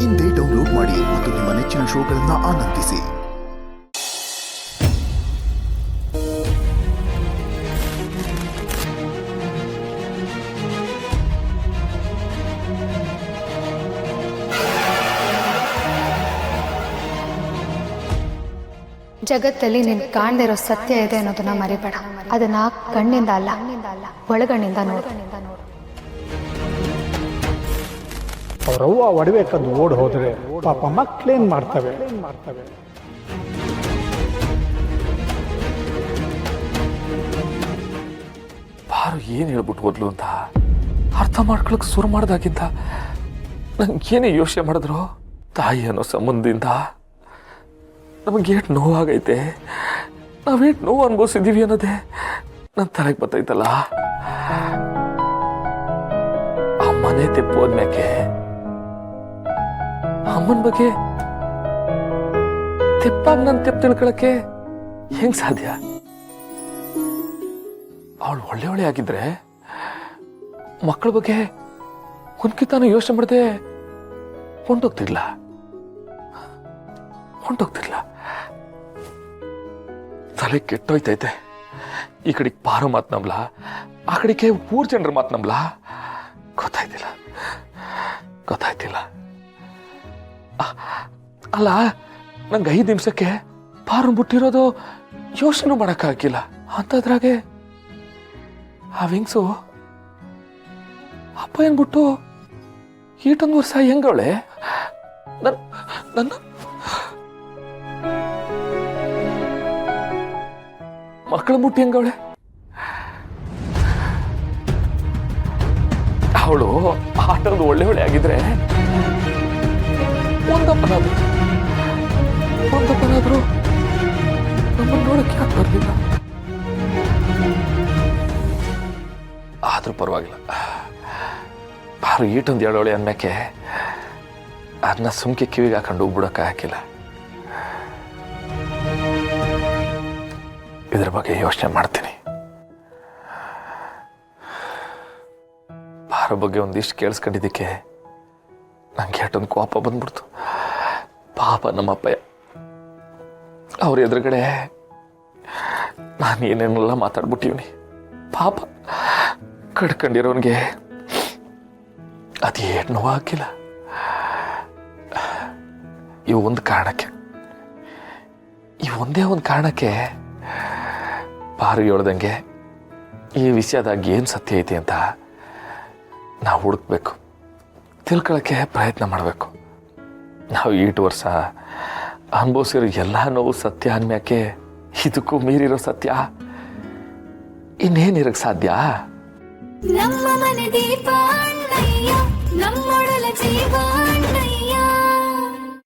ಇಂದೇ ಡೌನ್ಲೋಡ್ ಮಾಡಿ ಮತ್ತು ನಿಮ್ಮ ನೆಚ್ಚಿನ ಶೋಗಳನ್ನು ಆನಂದಿಸಿ. ಜಗತ್ತಲ್ಲಿ ನಿನ್ ಕಾಣದೇ ಇರೋ ಸತ್ಯ ಇದೆ ಅನ್ನೋದನ್ನ ಮರಿಬೇಡ. ಅದನ್ನ ಕಣ್ಣಿಂದ ಅಲ್ಲ, ಒಳಗಣ್ಣಿಂದ ನೋಡು. ಅವರವ್ವ ಒಡವೆ ಕದ್ದು ಓಡ್ ಹೋದ್ರೆ ಪಾಪ ಮಕ್ಳೇನ್ ಮಾಡ್ತವೆ. ಬಾರು ಏನು ಹೇಳ್ಬಿಟ್ಟು ಹೋದ್ಲು ಅಂತ ಅರ್ಥ ಮಾಡ್ಕೊಳಕ್ ಶುರು ಮಾಡ್ದಾಗಿಂದ ನಂಗೇನೇ ಯೋಚನೆ ಮಾಡಿದ್ರು. ತಾಯಿ ಅನ್ನೋ ಸಂಬಂಧದಿಂದ ನಮಗೇಟ್ ನೋವಾಗೈತೆ, ನಾವೇಟ್ ನೋವು ಅನುಭವಿಸಿದ್ದೀವಿ ಅನ್ನೋದೇ ನನ್ನ ತಲೆಗೆ ಬರ್ತೈತಲ್ಲ. ಅಮ್ಮನೇ ತೆಪ್ಪೋದ್ಮ್ಯಾಕೆ ಅಮ್ಮನ ಬಗ್ಗೆ ತೆಪ್ಪಾಗಿ ನಾನು ತೆಪ್ಪು ತಿಳ್ಕೊಳಕ್ಕೆ ಹೆಂಗ್ ಸಾಧ್ಯ? ಅವಳು ಒಳ್ಳೆ ಆಗಿದ್ರೆ ಮಕ್ಕಳ ಬಗ್ಗೆ ಒಂದ್ಕಿತಾನು ಯೋಚನೆ ಮಾಡದೆ ಹೊಂಟೋಗ್ತಿರ್ಲ. ತಲೆ ಕೆಟ್ಟೋಯ್ತೈತೆ. ಈ ಕಡೆಗೆ ಪಾರು ಮಾತನಂಬ್ಲ, ಆ ಕಡೆಗೆ ಊರ್ ಜನರ ಮಾತನಂಬ್ಲ. ಗೊತ್ತಾಯ್ತಿಲ್ಲ. ಅಲ್ಲ, ನಂಗೆ 5 ನಿಮಿಷಕ್ಕೆ ಪಾರು ಬಿಟ್ಟಿರೋದು ಯೋಚನೆ ಮಾಡಕ್ಕಾಗಿಲ್ಲ. ಅಂತದ್ರಾಗೆ ಆ ವಿಂಗ್ಸು ಅಪ್ಪ ಏನ್ಬಿಟ್ಟು ಈಟೊಂದು ವರ್ಷ ಹೆಂಗವಳೆ ನನ್ನ ಮಕ್ಕಳ ಮುಟ್ಟಿ ಹೆಂಗವಳೆ. ಅವಳು ಆಟದ ಒಳ್ಳೆ ಆಗಿದ್ರೆ ಒಂದಪ್ಪನಾದ್ರು ನಮ್ಮನ್ನು ನೋಡಕ್ಕೆ ಯಾಕೆ ಬರ್ಲಿಲ್ಲ? ಆದ್ರೂ ಪರವಾಗಿಲ್ಲ. ಬಾರು ಈಟೊಂದು ಹೇಳೋಳೆ ಅನ್ಮ್ಯಾಕೆ ಅದನ್ನ ಸುಮ್ಕೆ ಕಿವಿಗೆ ಹಾಕೊಂಡು ಹೋಗ್ಬಿಡೋಕೆ ಹಾಕಿಲ್ಲ. ಇದ್ರ ಬಗ್ಗೆ ಯೋಚನೆ ಮಾಡ್ತೀನಿ. ಬಾರ ಬಗ್ಗೆ ಒಂದಿಷ್ಟು ಕೇಳಿಸ್ಕೊಂಡಿದ್ದಕ್ಕೆ ನಂಗೆ ಎಷ್ಟೊಂದು ಕೋಪ ಬಂದ್ಬಿಡ್ತು. ಪಾಪ ನಮ್ಮಪ್ಪಯ್ಯ ಅವ್ರ ಎದುರುಗಡೆ ನಾನು ಏನೇನೆಲ್ಲ ಮಾತಾಡ್ಬಿಟ್ಟಿವ್ನಿ. ಪಾಪ ಕಡ್ಕೊಂಡಿರೋನ್ಗೆ ಅದೇನು ನೋವಾಗಿಲ್ಲ. ಈ ಒಂದೇ ಒಂದು ಕಾರಣಕ್ಕೆ ಬಾರು ಹೇಳ್ದಂಗೆ ಈ ವಿಷಯದಾಗ ಏನು ಸತ್ಯ ಐತಿ ಅಂತ ನಾವು ಹುಡುಕ್ಬೇಕು, ತಿಳ್ಕೊಳ್ಳೋಕ್ಕೆ ಪ್ರಯತ್ನ ಮಾಡಬೇಕು. ನಾವು 8 ವರ್ಷ ಅನುಭವಿಸಿರೋ ಎಲ್ಲ ನೋವು ಸತ್ಯ ಅನ್ಮ್ಯಾಕೆ ಇದಕ್ಕೂ ಮೀರಿರೋ ಸತ್ಯ ಇನ್ನೇನಿರಕ್ಕೆ ಸಾಧ್ಯ? ನಮ್ಮ ಮನೆ ದೀಪ